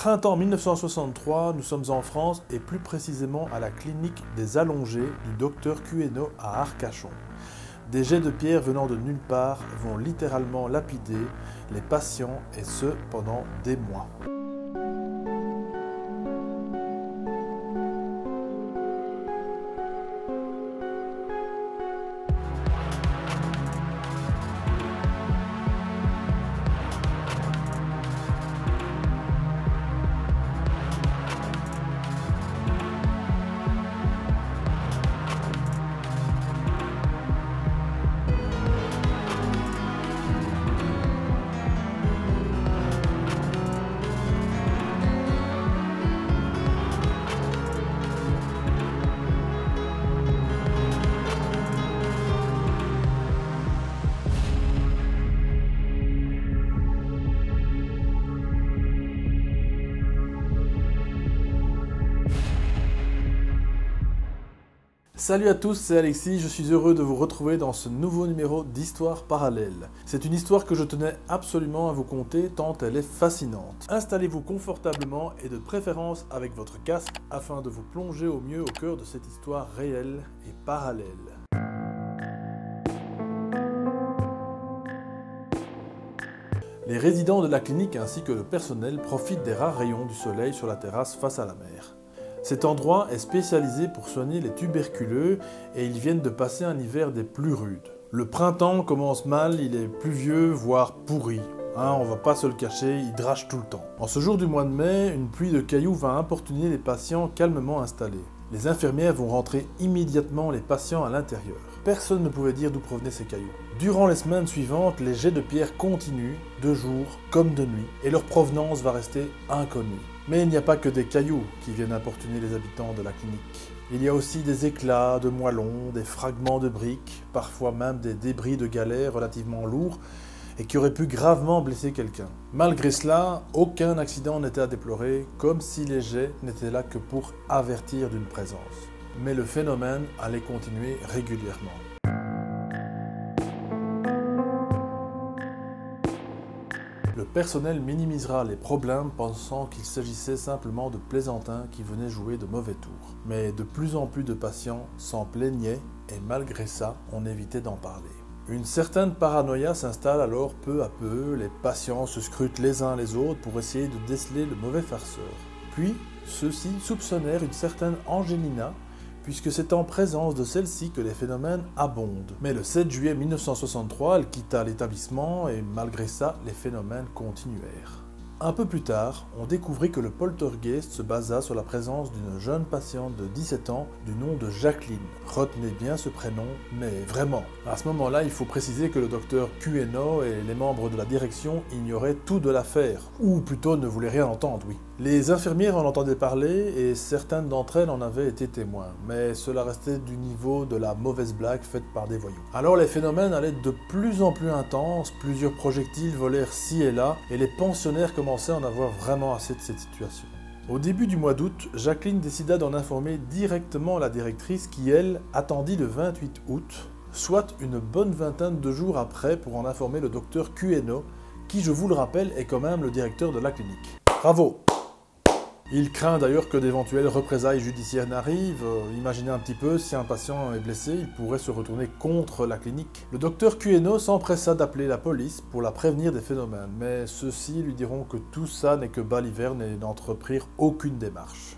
Printemps 1963, nous sommes en France et plus précisément à la clinique des allongés du docteur Queno à Arcachon. Des jets de pierre venant de nulle part vont littéralement lapider les patients et ce pendant des mois. Salut à tous, c'est Alexis, je suis heureux de vous retrouver dans ce nouveau numéro d'Histoire parallèle. C'est une histoire que je tenais absolument à vous conter tant elle est fascinante. Installez-vous confortablement et de préférence avec votre casque afin de vous plonger au mieux au cœur de cette histoire réelle et parallèle. Les résidents de la clinique ainsi que le personnel profitent des rares rayons du soleil sur la terrasse face à la mer. Cet endroit est spécialisé pour soigner les tuberculeux et ils viennent de passer un hiver des plus rudes. Le printemps commence mal, il est pluvieux, voire pourri. On va pas se le cacher, il drache tout le temps. En ce jour du mois de mai, une pluie de cailloux va importuner les patients calmement installés. Les infirmières vont rentrer immédiatement les patients à l'intérieur. Personne ne pouvait dire d'où provenaient ces cailloux. Durant les semaines suivantes, les jets de pierre continuent, de jour comme de nuit, et leur provenance va rester inconnue. Mais il n'y a pas que des cailloux qui viennent importuner les habitants de la clinique. Il y a aussi des éclats de moellons, des fragments de briques, parfois même des débris de galets relativement lourds et qui auraient pu gravement blesser quelqu'un. Malgré cela, aucun accident n'était à déplorer, comme si les jets n'étaient là que pour avertir d'une présence. Mais le phénomène allait continuer régulièrement. Le personnel minimisera les problèmes pensant qu'il s'agissait simplement de plaisantins qui venaient jouer de mauvais tours. Mais de plus en plus de patients s'en plaignaient et malgré ça, on évitait d'en parler. Une certaine paranoïa s'installe alors peu à peu, les patients se scrutent les uns les autres pour essayer de déceler le mauvais farceur. Puis, ceux-ci soupçonnèrent une certaine Angelina, puisque c'est en présence de celle-ci que les phénomènes abondent. Mais le 7 juillet 1963, elle quitta l'établissement et malgré ça, les phénomènes continuèrent. Un peu plus tard, on découvrit que le poltergeist se basa sur la présence d'une jeune patiente de 17 ans du nom de Jacqueline. Retenez bien ce prénom, mais vraiment. À ce moment-là, il faut préciser que le docteur Queno et les membres de la direction ignoraient tout de l'affaire, ou plutôt ne voulaient rien entendre, oui. Les infirmières en entendaient parler et certaines d'entre elles en avaient été témoins, mais cela restait du niveau de la mauvaise blague faite par des voyous. Alors les phénomènes allaient de plus en plus intenses, plusieurs projectiles volèrent ci et là, et les pensionnaires commençaient à en avoir vraiment assez de cette situation. Au début du mois d'août, Jacqueline décida d'en informer directement la directrice qui, elle, attendit le 28 août, soit une bonne vingtaine de jours après pour en informer le docteur Queno, qui, je vous le rappelle, est quand même le directeur de la clinique. Bravo! Il craint d'ailleurs que d'éventuelles représailles judiciaires n'arrivent. Imaginez un petit peu, si un patient est blessé, il pourrait se retourner contre la clinique. Le docteur Queno s'empressa d'appeler la police pour la prévenir des phénomènes, mais ceux-ci lui diront que tout ça n'est que baliverne et n'entreprirent aucune démarche.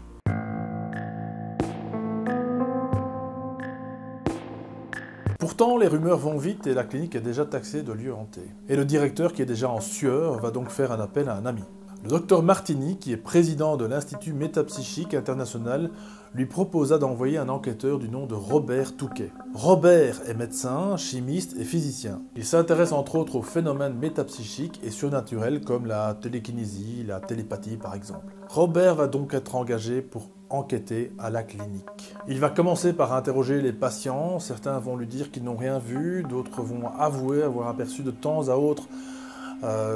Pourtant, les rumeurs vont vite et la clinique est déjà taxée de lieu hanté. Et le directeur, qui est déjà en sueur, va donc faire un appel à un ami. Le docteur Martini, qui est président de l'Institut Métapsychique International, lui proposa d'envoyer un enquêteur du nom de Robert Touquet. Robert est médecin, chimiste et physicien. Il s'intéresse entre autres aux phénomènes métapsychiques et surnaturels comme la télékinésie, la télépathie par exemple. Robert va donc être engagé pour enquêter à la clinique. Il va commencer par interroger les patients, certains vont lui dire qu'ils n'ont rien vu, d'autres vont avouer avoir aperçu de temps à autre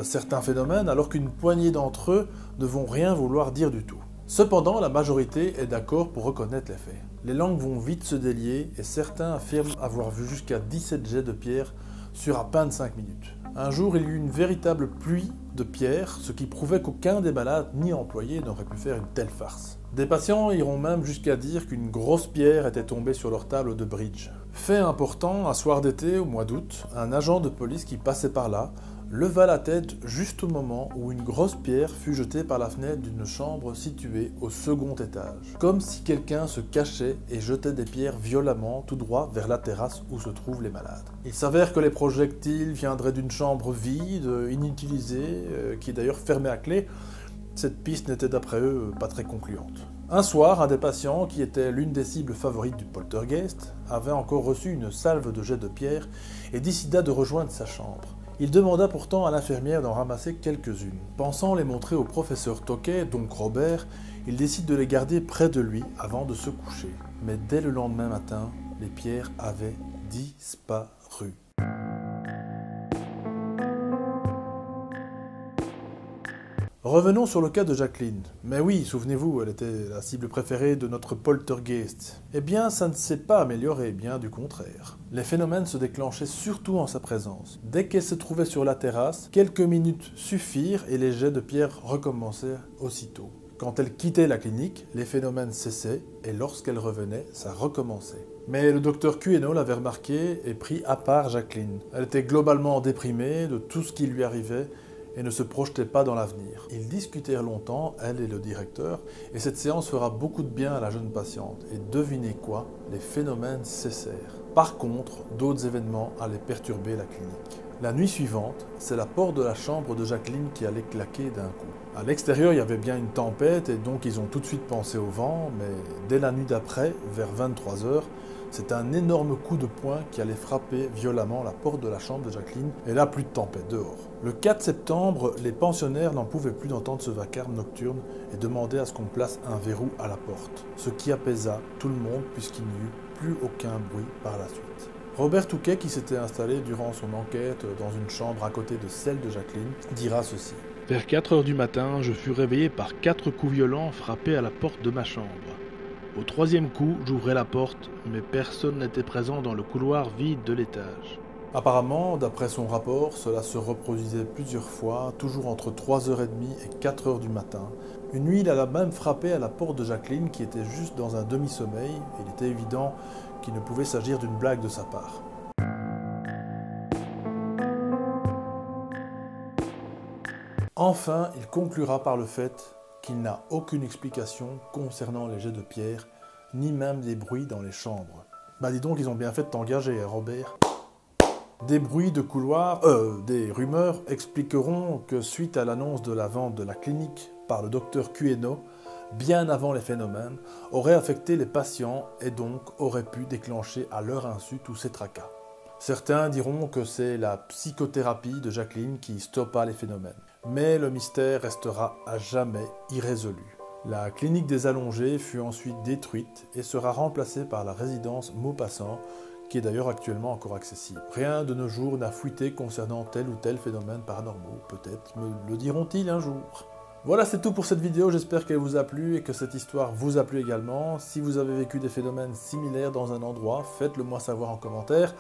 certains phénomènes, alors qu'une poignée d'entre eux ne vont rien vouloir dire du tout. Cependant, la majorité est d'accord pour reconnaître les faits. Les langues vont vite se délier et certains affirment avoir vu jusqu'à 17 jets de pierre sur à peine 5 minutes. Un jour, il y eut une véritable pluie de pierres, ce qui prouvait qu'aucun des malades ni employés n'aurait pu faire une telle farce. Des patients iront même jusqu'à dire qu'une grosse pierre était tombée sur leur table de bridge. Fait important, un soir d'été au mois d'août, un agent de police qui passait par là leva la tête juste au moment où une grosse pierre fut jetée par la fenêtre d'une chambre située au second étage. Comme si quelqu'un se cachait et jetait des pierres violemment tout droit vers la terrasse où se trouvent les malades. Il s'avère que les projectiles viendraient d'une chambre vide, inutilisée, qui est d'ailleurs fermée à clé. Cette piste n'était d'après eux pas très concluante. Un soir, un des patients, qui était l'une des cibles favorites du poltergeist, avait encore reçu une salve de jets de pierre et décida de rejoindre sa chambre. Il demanda pourtant à l'infirmière d'en ramasser quelques-unes. Pensant les montrer au professeur Tokay, donc Robert, il décide de les garder près de lui avant de se coucher. Mais dès le lendemain matin, les pierres avaient disparu. Revenons sur le cas de Jacqueline. Mais oui, souvenez-vous, elle était la cible préférée de notre poltergeist. Eh bien, ça ne s'est pas amélioré, bien du contraire. Les phénomènes se déclenchaient surtout en sa présence. Dès qu'elle se trouvait sur la terrasse, quelques minutes suffirent et les jets de pierre recommencèrent aussitôt. Quand elle quittait la clinique, les phénomènes cessaient et lorsqu'elle revenait, ça recommençait. Mais le docteur Queno l'avait remarqué et prit à part Jacqueline. Elle était globalement déprimée de tout ce qui lui arrivait et ne se projetait pas dans l'avenir. Ils discutèrent longtemps, elle et le directeur, et cette séance fera beaucoup de bien à la jeune patiente. Et devinez quoi? Les phénomènes cessèrent. Par contre, d'autres événements allaient perturber la clinique. La nuit suivante, c'est la porte de la chambre de Jacqueline qui allait claquer d'un coup. À l'extérieur, il y avait bien une tempête et donc ils ont tout de suite pensé au vent, mais dès la nuit d'après, vers 23 h, c'est un énorme coup de poing qui allait frapper violemment la porte de la chambre de Jacqueline, et là plus de tempête dehors. Le 4 septembre, les pensionnaires n'en pouvaient plus d'entendre ce vacarme nocturne et demandaient à ce qu'on place un verrou à la porte, ce qui apaisa tout le monde puisqu'il n'y eut plus aucun bruit par la suite. Robert Tokay, qui s'était installé durant son enquête dans une chambre à côté de celle de Jacqueline, dira ceci. Vers 4 h du matin, je fus réveillé par 4 coups violents frappés à la porte de ma chambre. Au 3e coup, j'ouvrais la porte, mais personne n'était présent dans le couloir vide de l'étage. Apparemment, d'après son rapport, cela se reproduisait plusieurs fois, toujours entre 3h30 et 4h du matin. Une nuit, il a même frappé à la porte de Jacqueline qui était juste dans un demi-sommeil. Il était évident qu'il ne pouvait s'agir d'une blague de sa part. Enfin, il conclura par le fait qu'il n'a aucune explication concernant les jets de pierre, ni même des bruits dans les chambres. Bah dis donc, ils ont bien fait de t'engager, Robert. Des bruits de couloir, des rumeurs expliqueront que suite à l'annonce de la vente de la clinique par le docteur Queno, bien avant les phénomènes, aurait affecté les patients et donc aurait pu déclencher à leur insu tous ces tracas. Certains diront que c'est la psychothérapie de Jacqueline qui stoppa les phénomènes. Mais le mystère restera à jamais irrésolu. La clinique des allongés fut ensuite détruite et sera remplacée par la résidence Maupassant, qui est d'ailleurs actuellement encore accessible. Rien de nos jours n'a fuité concernant tel ou tel phénomène paranormal, peut-être me le diront-ils un jour. Voilà, c'est tout pour cette vidéo, j'espère qu'elle vous a plu et que cette histoire vous a plu également. Si vous avez vécu des phénomènes similaires dans un endroit, faites-le moi savoir en commentaire.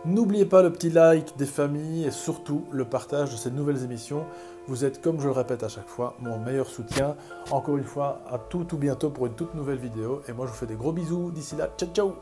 N'oubliez pas le petit like des familles et surtout le partage de ces nouvelles émissions. Vous êtes, comme je le répète à chaque fois, mon meilleur soutien. Encore une fois, à tout bientôt pour une toute nouvelle vidéo. Et moi, je vous fais des gros bisous. D'ici là, ciao ciao.